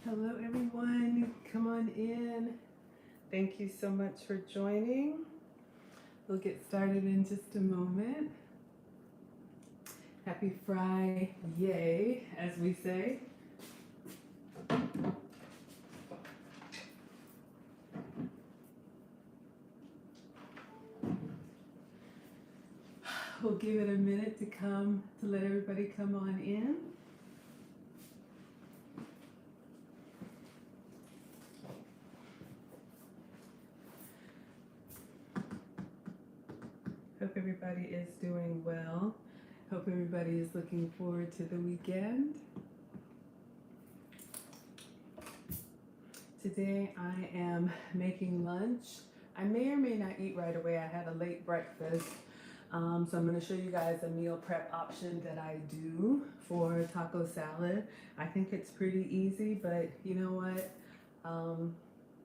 Hello everyone, come on in. Thank you so much for joining. We'll get started in just a moment. Happy Friday, as we say. We'll give it a minute to let everybody come on in. Hope everybody is doing well. Hope everybody is looking forward to the weekend. Today I am making lunch. I may or may not eat right away. I had a late breakfast. So I'm going to show you guys a meal prep option that I do for taco salad. I think it's pretty easy, but you know what?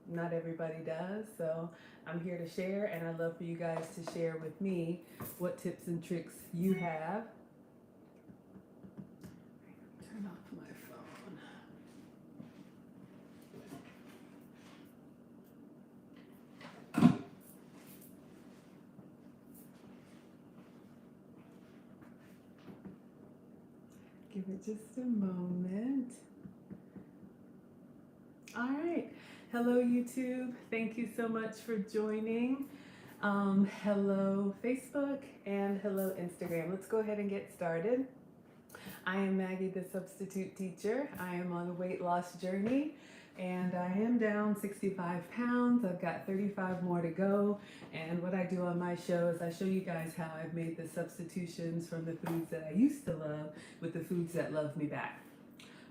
Not everybody does. So I'm here to share, and I'd love for you guys to share with me what tips and tricks you have. Turn off my phone. Give it just a moment. All right. Hello, YouTube. Thank you so much for joining. Hello, Facebook, and hello, Instagram. Let's go ahead and get started. I am Maggie, the substitute teacher. I am on a weight loss journey, and I am down 65 pounds. I've got 35 more to go. And what I do on my show is I show you guys how I've made the substitutions from the foods that I used to love with the foods that love me back.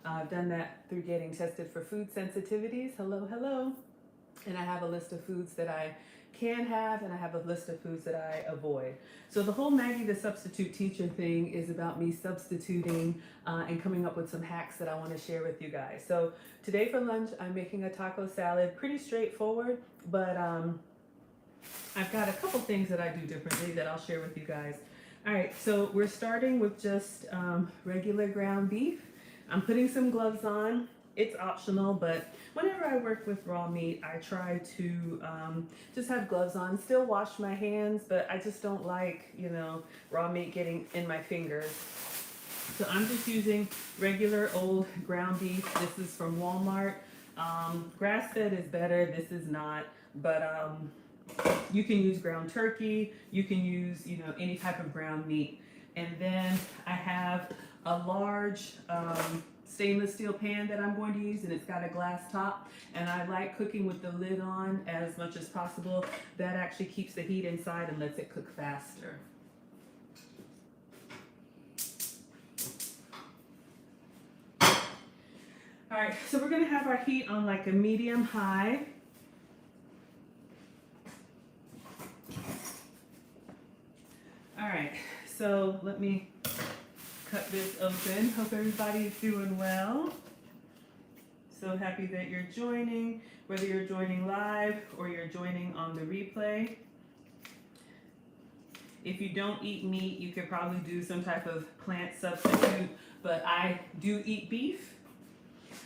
I've done that through getting tested for food sensitivities. Hello, hello. And I have a list of foods that I can have, and I have a list of foods that I avoid. So the whole Maggie the Substitute Teacher thing is about me substituting and coming up with some hacks that I want to share with you guys. So today for lunch, I'm making a taco salad. Pretty straightforward, but I've got a couple things that I do differently that I'll share with you guys. All right, so we're starting with just regular ground beef. I'm putting some gloves on. It's optional, but whenever I work with raw meat, I try to just have gloves on, still wash my hands, but I just don't like, raw meat getting in my fingers. So I'm just using regular old ground beef. This is from Walmart. Grass-fed is better. This is not, but you can use ground turkey. You can use, any type of ground meat. And then I have a large stainless steel pan that I'm going to use, and it's got a glass top, and I like cooking with the lid on as much as possible. That actually keeps the heat inside and lets it cook faster. All right, so we're going to have our heat on like a medium high. All right, so let me cut this open. Hope everybody is doing well. So happy that you're joining, whether you're joining live or you're joining on the replay. If you don't eat meat, you could probably do some type of plant substitute, but I do eat beef.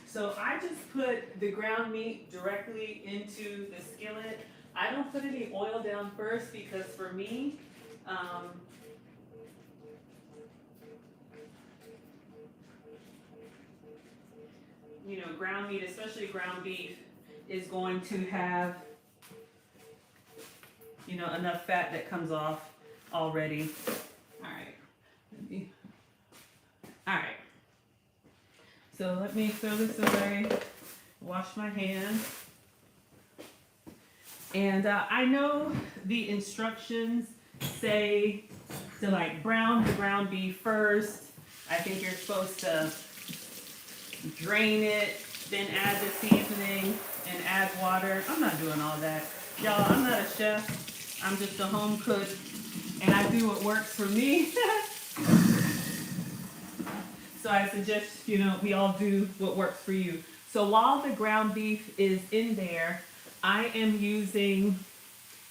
So I just put the ground meat directly into the skillet. I don't put any oil down first because for me, ground meat, especially ground beef, is going to have, enough fat that comes off already. All right. All right. So let me throw this away, wash my hands. And I know the instructions say to brown the ground beef first. I think you're supposed to drain it, then add the seasoning and add water. I'm not doing all that. Y'all, I'm not a chef. I'm just a home cook, and I do what works for me. So I suggest, we all do what works for you. So while the ground beef is in there, I am using,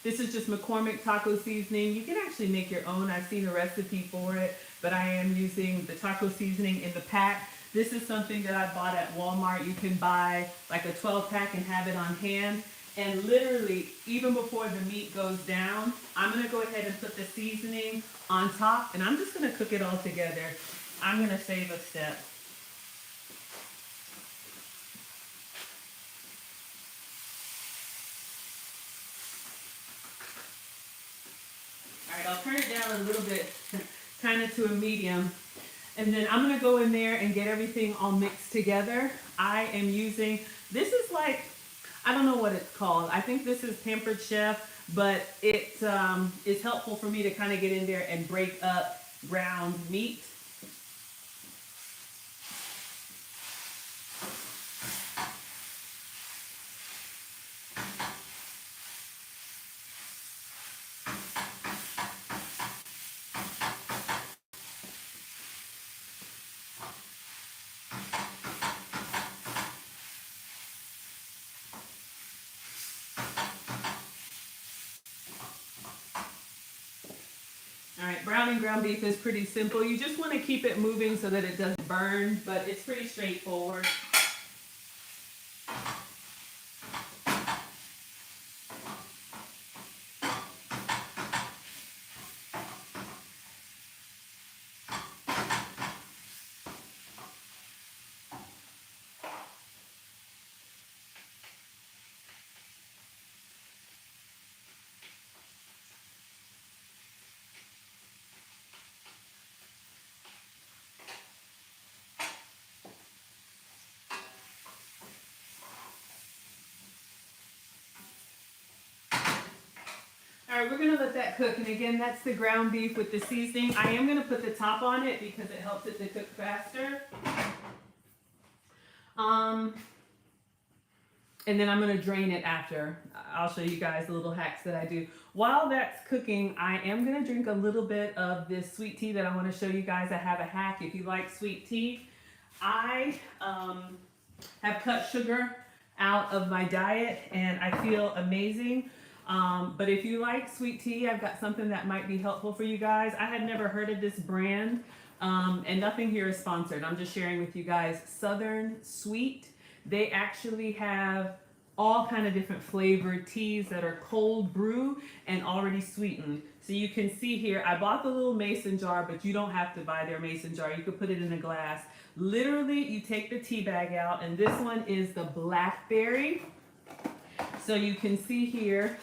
this is just McCormick taco seasoning. You can actually make your own. I've seen a recipe for it, but I am using the taco seasoning in the pack. This is something that I bought at Walmart. You can buy like a 12 pack and have it on hand. And literally, even before the meat goes down, I'm gonna go ahead and put the seasoning on top, and I'm just gonna cook it all together. I'm gonna save a step. All right, I'll turn it down a little bit, kind of to a medium. And then I'm gonna go in there and get everything all mixed together. I am using, this is like, I don't know what it's called. I think this is Pampered Chef, but it is helpful for me to kind of get in there and break up ground meat. All right, browning ground beef is pretty simple. You just want to keep it moving so that it doesn't burn, but it's pretty straightforward. All right, we're gonna let that cook. And again, that's the ground beef with the seasoning. I am gonna put the top on it because it helps it to cook faster. And then I'm gonna drain it after. I'll show you guys the little hacks that I do. While that's cooking, I am gonna drink a little bit of this sweet tea that I wanna show you guys. I have a hack if you like sweet tea. I have cut sugar out of my diet and I feel amazing. But if you like sweet tea, I've got something that might be helpful for you guys. I had never heard of this brand, and nothing here is sponsored. I'm just sharing with you guys. Southern Sweet. They actually have all kind of different flavored teas that are cold brew and already sweetened. So you can see here, I bought the little mason jar, but you don't have to buy their mason jar. You could put it in a glass. Literally, you take the tea bag out, and this one is the blackberry. So you can see here,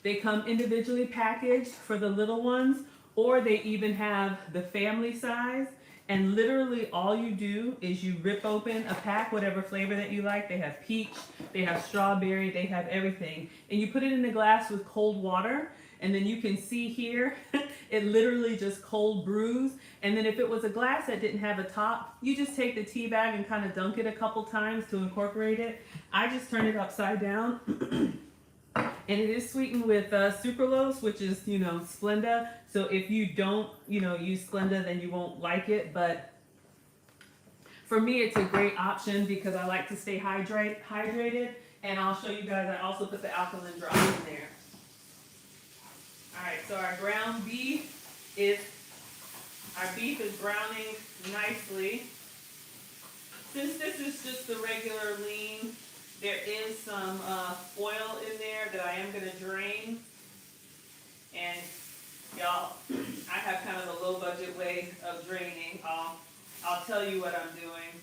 they come individually packaged for the little ones, or they even have the family size. And literally all you do is you rip open a pack, whatever flavor that you like. They have peach, they have strawberry, they have everything. And you put it in a glass with cold water. And then you can see here, it literally just cold brews. And then if it was a glass that didn't have a top, you just take the tea bag and kind of dunk it a couple times to incorporate it. I just turn it upside down. And it is sweetened with sucralose, which is, Splenda. So if you don't, use Splenda, then you won't like it. But for me, it's a great option because I like to stay hydrated. And I'll show you guys, I also put the Alkaline Drops in there. All right, so our ground beef is browning nicely. Since this is just the regular lean, there is some oil in there that I am going to drain. And y'all, I have kind of a low budget way of draining. I'll tell you what I'm doing.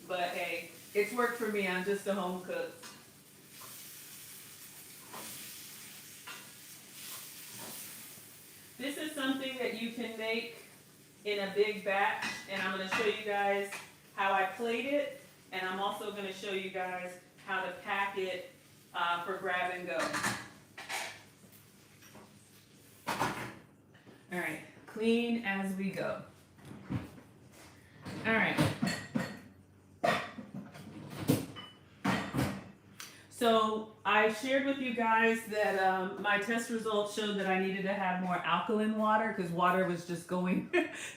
But hey, it's worked for me. I'm just a home cook. This is something that you can make in a big batch, and I'm going to show you guys how I plate it, and I'm also going to show you guys how to pack it for grab and go. All right, clean as we go. All right. So I shared with you guys that my test results showed that I needed to have more alkaline water because water was just going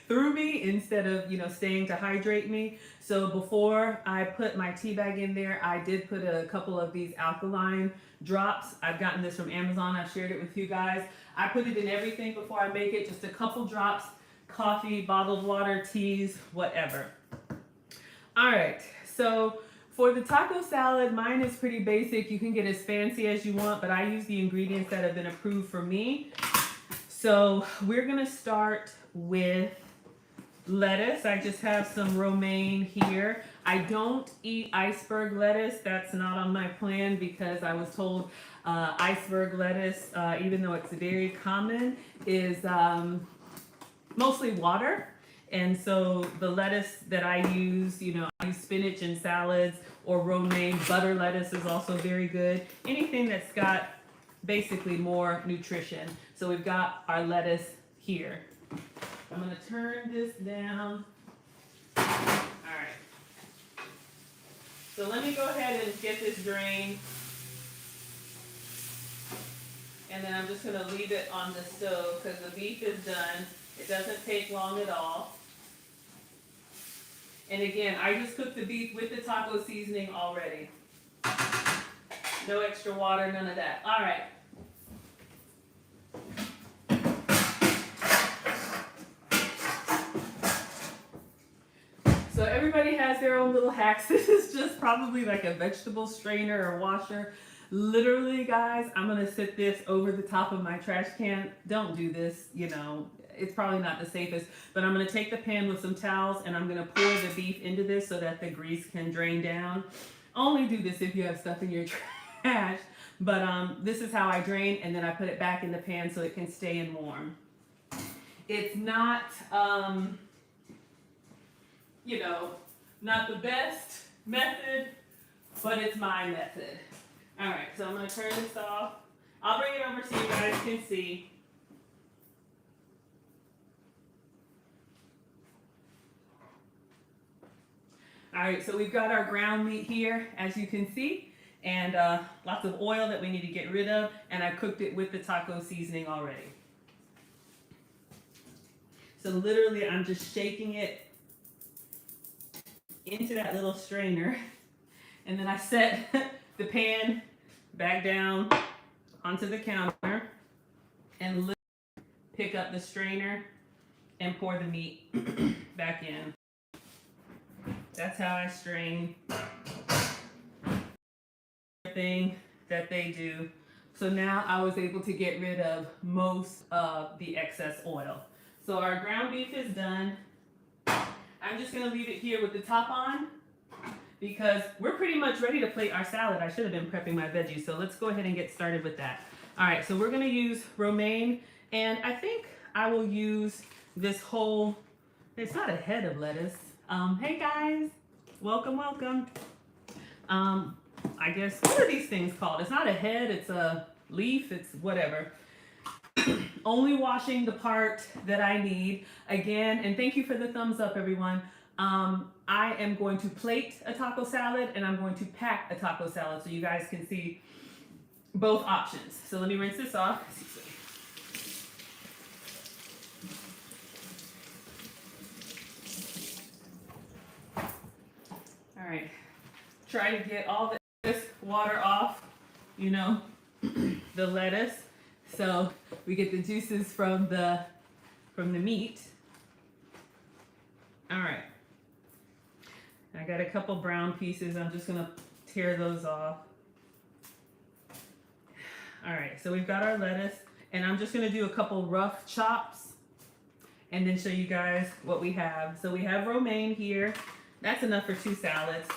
through me instead of, staying to hydrate me. So before I put my tea bag in there, I did put a couple of these alkaline drops. I've gotten this from Amazon. I've shared it with you guys. I put it in everything before I make it, just a couple drops, coffee, bottled water, teas, whatever. All right, so for the taco salad, mine is pretty basic. You can get as fancy as you want, but I use the ingredients that have been approved for me. So we're gonna start with lettuce. I just have some romaine here. I don't eat iceberg lettuce. That's not on my plan because I was told iceberg lettuce, even though it's very common, is mostly water. And so the lettuce that I use, I use spinach in salads or romaine. Butter lettuce is also very good. Anything that's got basically more nutrition. So we've got our lettuce here. I'm gonna turn this down. All right. So let me go ahead and get this drained. And then I'm just gonna leave it on the stove because the beef is done. It doesn't take long at all. And again, I just cooked the beef with the taco seasoning already. No extra water, none of that. All right. So everybody has their own little hacks. This is just probably like a vegetable strainer or washer. Literally, guys, I'm gonna sit this over the top of my trash can. Don't do this, it's probably not the safest, but I'm gonna take the pan with some towels and I'm gonna pour the beef into this so that the grease can drain down. Only do this if you have stuff in your trash, but this is how I drain, and then I put it back in the pan so it can stay in warm. It's not, not the best method, but it's my method. All right, so I'm gonna turn this off. I'll bring it over so you guys can see. All right, so we've got our ground meat here, as you can see, and lots of oil that we need to get rid of, and I cooked it with the taco seasoning already. So literally, I'm just shaking it into that little strainer, and then I set the pan back down onto the counter and literally pick up the strainer and pour the meat back in. That's how I strain everything that they do. So now I was able to get rid of most of the excess oil. So our ground beef is done. I'm just gonna leave it here with the top on because we're pretty much ready to plate our salad. I should have been prepping my veggies, so let's go ahead and get started with that. All right, so we're gonna use romaine, and I think I will use this whole, it's not a head of lettuce. Hey guys, welcome. I guess, what are these things called? It's not a head, it's a leaf, it's whatever. Only washing the part that I need. Again, and thank you for the thumbs up, everyone. I am going to plate a taco salad and I'm going to pack a taco salad so you guys can see both options. So let me rinse this off. All right, try to get all this water off, the lettuce, so we get the juices from the meat. All right, I got a couple brown pieces. I'm just gonna tear those off. All right, so we've got our lettuce, and I'm just gonna do a couple rough chops and then show you guys what we have. So we have romaine here. That's enough for 2 salads.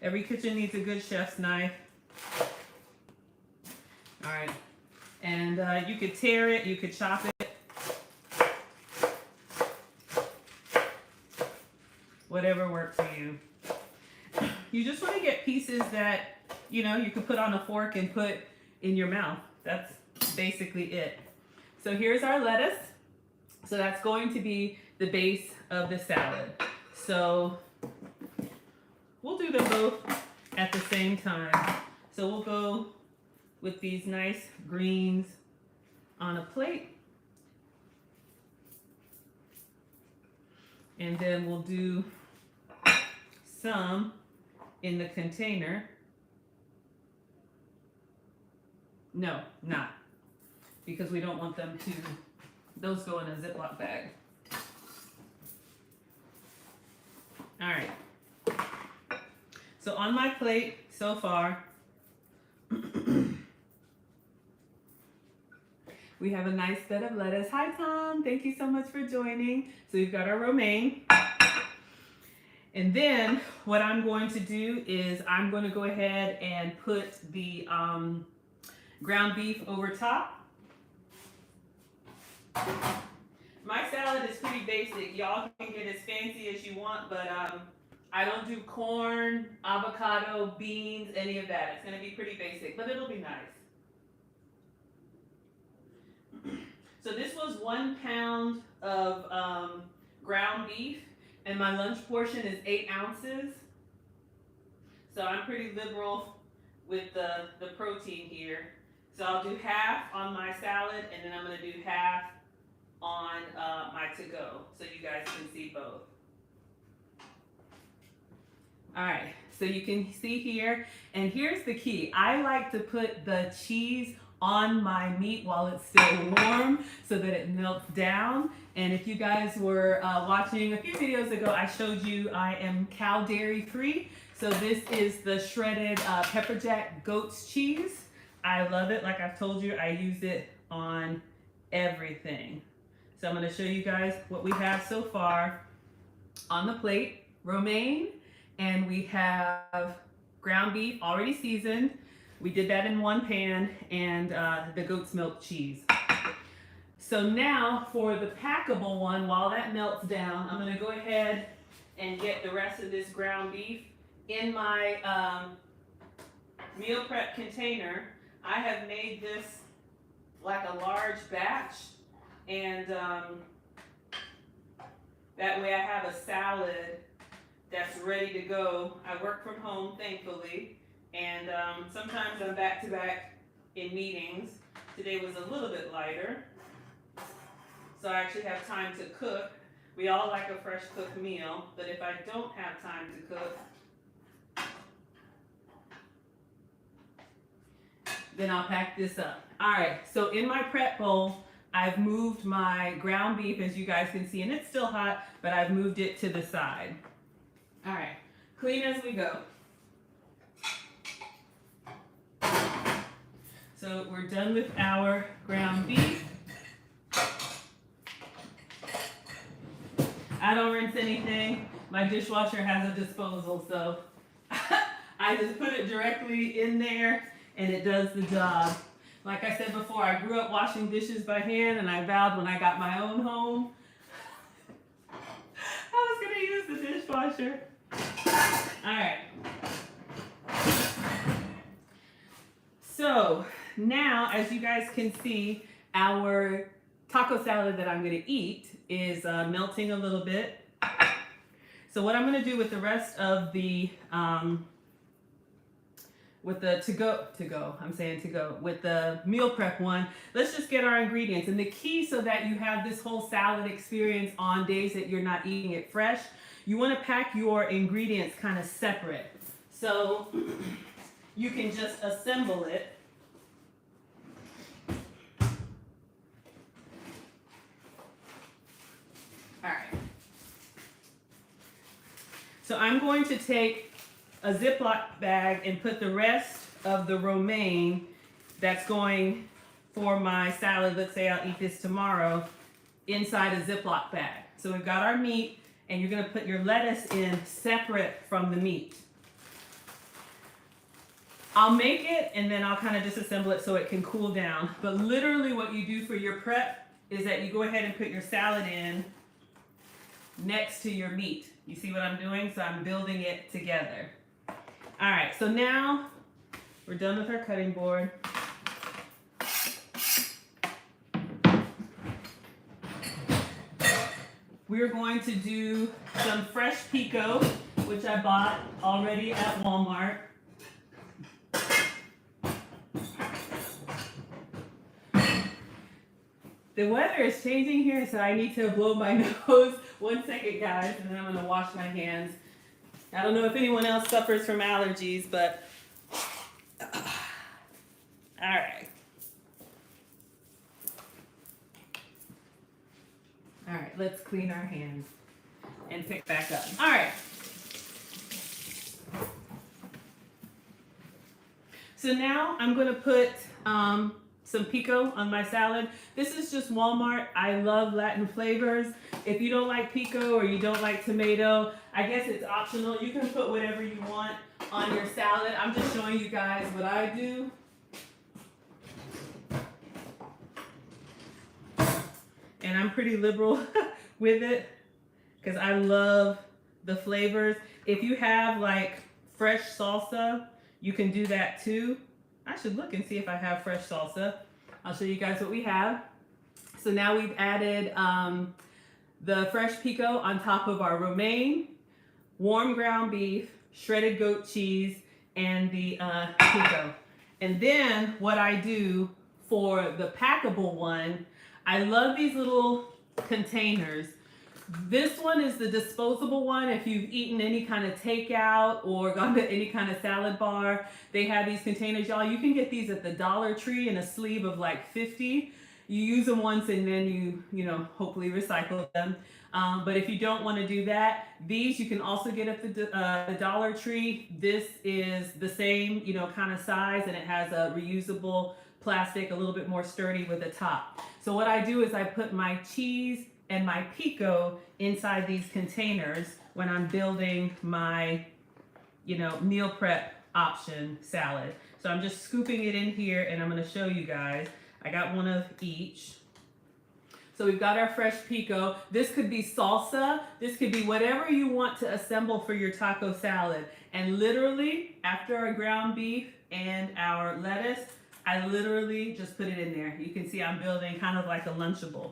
Every kitchen needs a good chef's knife. All right, and you could tear it, you could chop it, whatever works for you. You just want to get pieces that, you could put on a fork and put in your mouth. That's basically it. So here's our lettuce. So that's going to be the base of the salad. So we'll do them both at the same time. So we'll go with these nice greens on a plate. And then we'll do some in the container. No, not. Because we don't want them to, those go in a Ziploc bag. All right. So on my plate so far, we have a nice bed of lettuce. Hi, Tom. Thank you so much for joining. So we've got our romaine. And then what I'm going to do is I'm going to go ahead and put the ground beef over top. My salad is pretty basic. Y'all can get as fancy as you want, but I don't do corn, avocado, beans, any of that. It's going to be pretty basic, but it'll be nice. So this was 1 pound of ground beef, and my lunch portion is 8 ounces. So I'm pretty liberal with the protein here. So I'll do half on my salad, and then I'm going to do half on my to-go, so you guys can see both. All right, so you can see here, and here's the key. I like to put the cheese on my meat while it's still warm so that it melts down. And if you guys were watching a few videos ago, I showed you I am cow dairy free. So this is the shredded pepper jack goat's cheese. I love it. Like I've told you, I use it on everything. So I'm going to show you guys what we have so far on the plate. Romaine, and we have ground beef already seasoned. We did that in 1 pan, and the goat's milk cheese. So now for the packable one, while that melts down, I'm going to go ahead and get the rest of this ground beef in my meal prep container. I have made this like a large batch, and that way I have a salad that's ready to go. I work from home, thankfully, and sometimes I'm back to back in meetings. Today was a little bit lighter, so I actually have time to cook. We all like a fresh cooked meal, but if I don't have time to cook, then I'll pack this up. All right, so in my prep bowl, I've moved my ground beef, as you guys can see, and it's still hot, but I've moved it to the side. All right, clean as we go. So we're done with our ground beef. I don't rinse anything. My dishwasher has a disposal, so I just put it directly in there and it does the job. Like I said before, I grew up washing dishes by hand, and I vowed when I got my own home, I was gonna use the dishwasher. All right. So now, as you guys can see, our taco salad that I'm gonna eat is melting a little bit. So what I'm gonna do with the rest of the with the with the meal prep one, let's just get our ingredients. And the key, so that you have this whole salad experience on days that you're not eating it fresh, you want to pack your ingredients kind of separate. So you can just assemble it. All right. So I'm going to take a Ziploc bag and put the rest of the romaine that's going for my salad, let's say I'll eat this tomorrow, inside a Ziploc bag. So we've got our meat, and you're going to put your lettuce in separate from the meat. I'll make it, and then I'll kind of disassemble it so it can cool down. But literally what you do for your prep is that you go ahead and put your salad in next to your meat. You see what I'm doing? So I'm building it together. All right, so now we're done with our cutting board. We're going to do some fresh Pico, which I bought already at Walmart. The weather is changing here, so I need to blow my nose. 1 second, guys, and then I'm gonna wash my hands. I don't know if anyone else suffers from allergies, but all right. All right, let's clean our hands and pick back up. All right, So now I'm gonna put some pico on my salad. This is just Walmart. I love Latin flavors. If you don't like pico or you don't like tomato, I guess it's optional. You can put whatever you want on your salad. I'm just showing you guys what I do. And I'm pretty liberal with it because I love the flavors. If you have like fresh salsa, you can do that too. I should look and see if I have fresh salsa. I'll show you guys what we have. So now we've added the fresh pico on top of our romaine, warm ground beef, shredded goat cheese, and the pico. And then what I do for the packable one, I love these little containers. This one is the disposable one. If you've eaten any kind of takeout or gone to any kind of salad bar, they have these containers, y'all. You can get these at the Dollar Tree in a sleeve of like 50. You use them once and then you know, hopefully recycle them. But if you don't want to do that, these you can also get at the Dollar Tree. This is the same, you know, kind of size, and it has a reusable plastic, a little bit more sturdy with a top. So what I do is I put my cheese and my pico inside these containers when I'm building my, you know, meal prep option salad. So I'm just scooping it in here, and I'm gonna show you guys. I got one of each. So we've got our fresh pico. This could be salsa. This could be whatever you want to assemble for your taco salad. And literally, after our ground beef and our lettuce, I literally just put it in there. You can see I'm building kind of like a Lunchable.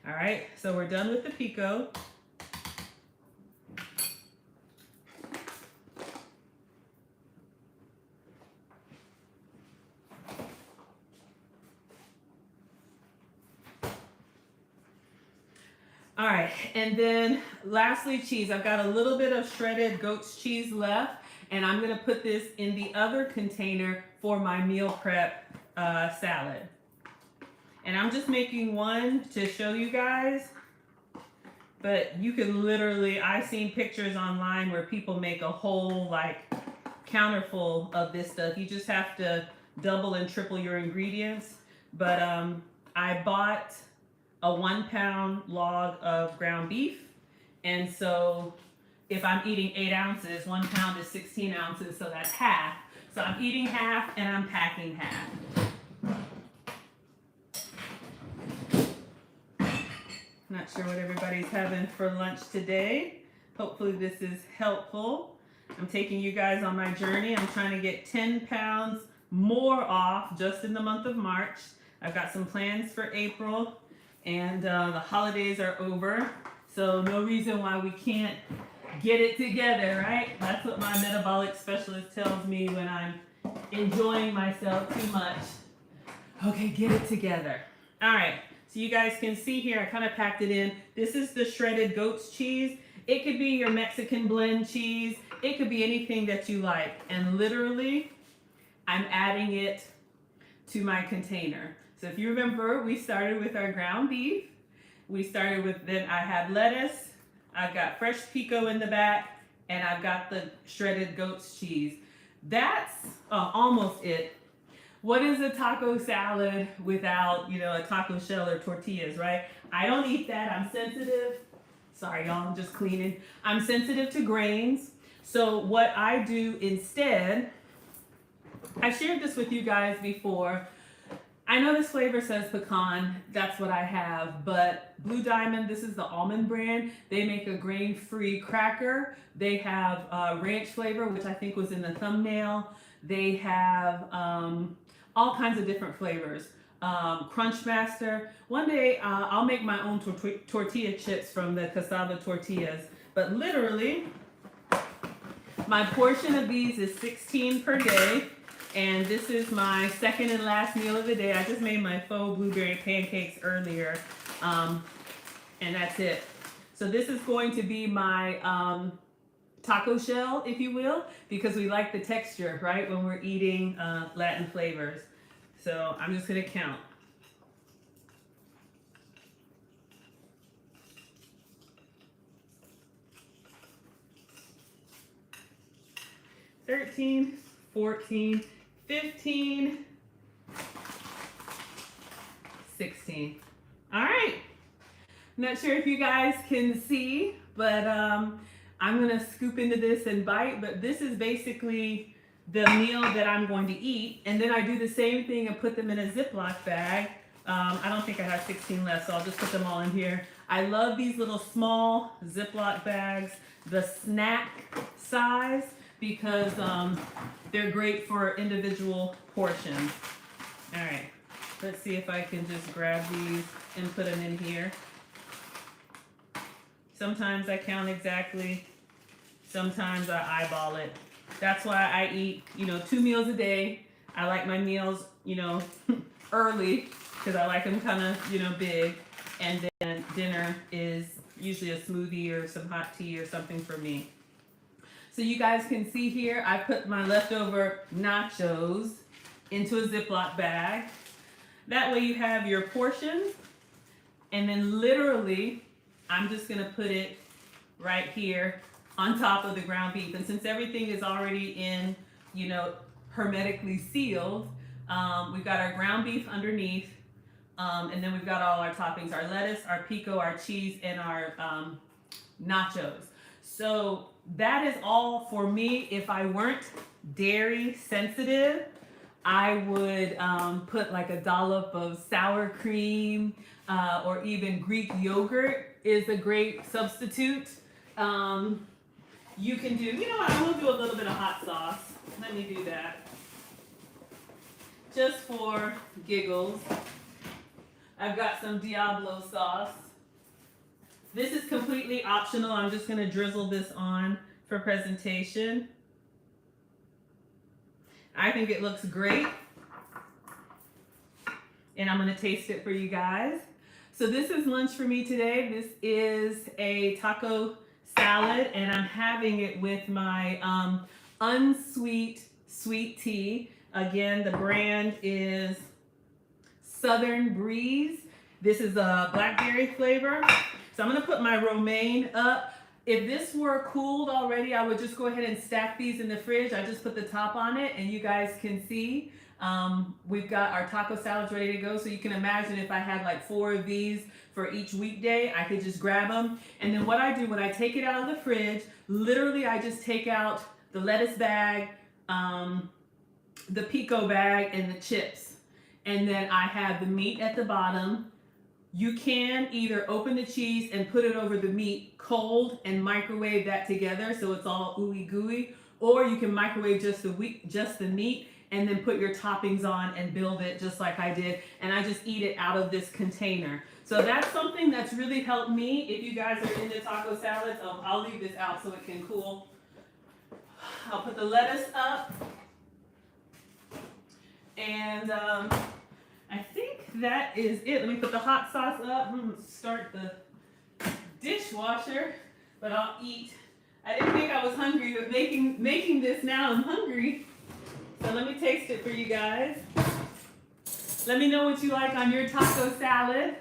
All right, so we're done with the pico. All right, and then lastly, cheese. I've got a little bit of shredded goat's cheese left, and I'm gonna put this in the other container for my meal prep salad. And I'm just making one to show you guys, but you can literally, I've seen pictures online where people make a whole like counterful of this stuff. You just have to double and triple your ingredients. But I bought a 1 pound log of ground beef. And so if I'm eating 8 ounces, 1 pound is 16 ounces, so that's half. So I'm eating half and I'm packing half. Not sure what everybody's having for lunch today. Hopefully this is helpful. I'm taking you guys on my journey. I'm trying to get 10 pounds more off just in the month of March. I've got some plans for April, and the holidays are over. So no reason why we can't get it together, right? That's what my metabolic specialist tells me when I'm enjoying myself too much. Okay, get it together. All right. So you guys can see here, I kind of packed it in. This is the shredded goat's cheese. It could be your Mexican blend cheese. It could be anything that you like. And literally, I'm adding it to my container. So if you remember, we started with our ground beef. We started with, then I had lettuce. I've got fresh pico in the back, and I've got the shredded goat's cheese. That's almost it. What is a taco salad without, you know, a taco shell or tortillas, right? I don't eat that. I'm sensitive. Sorry, y'all, I'm just cleaning. I'm sensitive to grains. So what I do instead, I shared this with you guys before. I know this flavor says pecan. That's what I have. But Blue Diamond, this is the almond brand. They make a grain-free cracker. They have ranch flavor, which I think was in the thumbnail. They have all kinds of different flavors. Crunchmaster. One day I'll make my own tortilla chips from the cassava tortillas. But literally, my portion of these is 16 per day. And this is my second and last meal of the day. I just made my faux blueberry pancakes earlier. And that's it. So this is going to be my taco shell, if you will, because we like the texture, right, when we're eating Latin flavors. So I'm just gonna count. $13, $14, 15, 16. All right. Not sure if you guys can see, but I'm gonna scoop into this and bite, but this is basically the meal that I'm going to eat. And then I do the same thing and put them in a Ziploc bag. I don't think I have 16 left, so I'll just put them all in here. I love these little small Ziploc bags, the snack size, because they're great for individual portions. All right, let's see if I can just grab these and put them in here. Sometimes I count exactly, sometimes I eyeball it. That's why I eat, 2 meals a day. I like my meals, early, because I like them kind of, big. And then dinner is usually a smoothie or some hot tea or something for me. So you guys can see here, I put my leftover nachos into a Ziploc bag. That way you have your portions, and then literally, I'm just gonna put it right here on top of the ground beef. And since everything is already in, hermetically sealed, we've got our ground beef underneath, and then we've got all our toppings, our lettuce, our pico, our cheese, and our nachos. So that is all for me. If I weren't dairy sensitive, I would put like a dollop of sour cream, or even Greek yogurt is a great substitute. You can do, I will do a little bit of hot sauce. Let me do that. Just for giggles. I've got some Diablo sauce. This is completely optional. I'm just gonna drizzle this on for presentation. I think it looks great. And I'm gonna taste it for you guys. So this is lunch for me today. This is a taco salad, and I'm having it with my unsweet sweet tea. Again, the brand is Southern Breeze. This is a blackberry flavor. So I'm gonna put my romaine up. If this were cooled already, I would just go ahead and stack these in the fridge. I just put the top on it, and you guys can see we've got our taco salads ready to go. So you can imagine if I had like 4 of these for each weekday, I could just grab them. And then what I do when I take it out of the fridge, literally I just take out the lettuce bag, the pico bag, and the chips. And then I have the meat at the bottom. You can either open the cheese and put it over the meat cold and microwave that together so it's all ooey gooey, or you can microwave just the meat and then put your toppings on and build it just like I did, and I just eat it out of this container. So that's something that's really helped me. If you guys are into taco salads, I'll leave this out so it can cool. I'll put the lettuce up, and I think that is it. Let me put the hot sauce up. I'm gonna start the dishwasher, but I'll eat. I didn't think I was hungry, but making this now, I'm hungry. So let me taste it for you guys. Let me know what you like on your taco salad.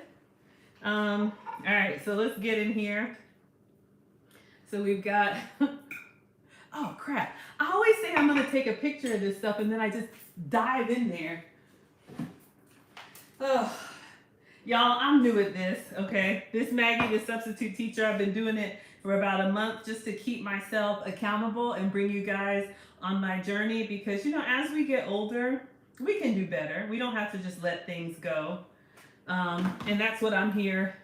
All right, so let's get in here. So we've got, oh crap. I always say I'm gonna take a picture of this stuff and then I just dive in there. Oh, y'all, I'm new at this, okay? This Maggie, the substitute teacher, I've been doing it for about a month just to keep myself accountable and bring you guys on my journey, because, as we get older, we can do better. We don't have to just let things go. And that's what I'm here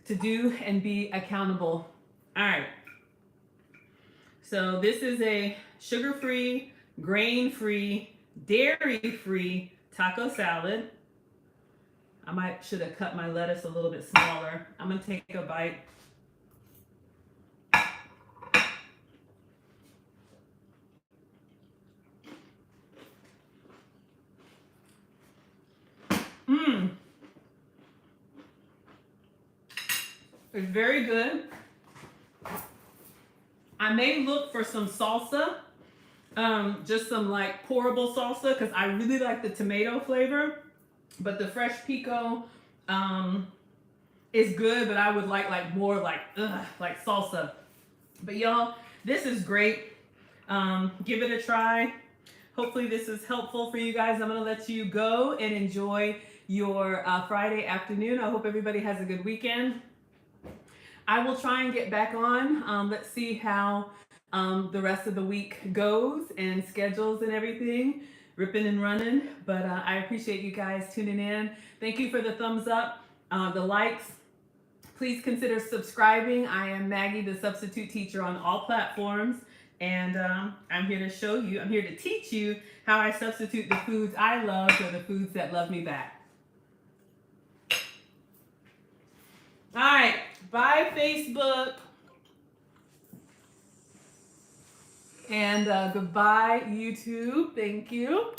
to do, and be accountable. All right. So this is a sugar-free, grain-free, dairy-free taco salad. I should have cut my lettuce a little bit smaller. I'm gonna take a bite. It's very good. I may look for some salsa, just some like pourable salsa, because I really like the tomato flavor. But the fresh pico is good, but I would like more like salsa. But y'all, this is great. Give it a try. hopefully this is helpful for you guys. I'm going to let you go and enjoy your Friday afternoon. I hope everybody has a good weekend. I will try and get back on. Let's see how the rest of the week goes and schedules and everything. Ripping and running. But I appreciate you guys tuning in. Thank you for the thumbs up, the likes. Please consider subscribing. I am Maggie, the substitute teacher on all platforms. And I'm here to show you, I'm here to teach you how I substitute the foods I love for the foods that love me back. All right, bye Facebook. And goodbye YouTube. Thank you.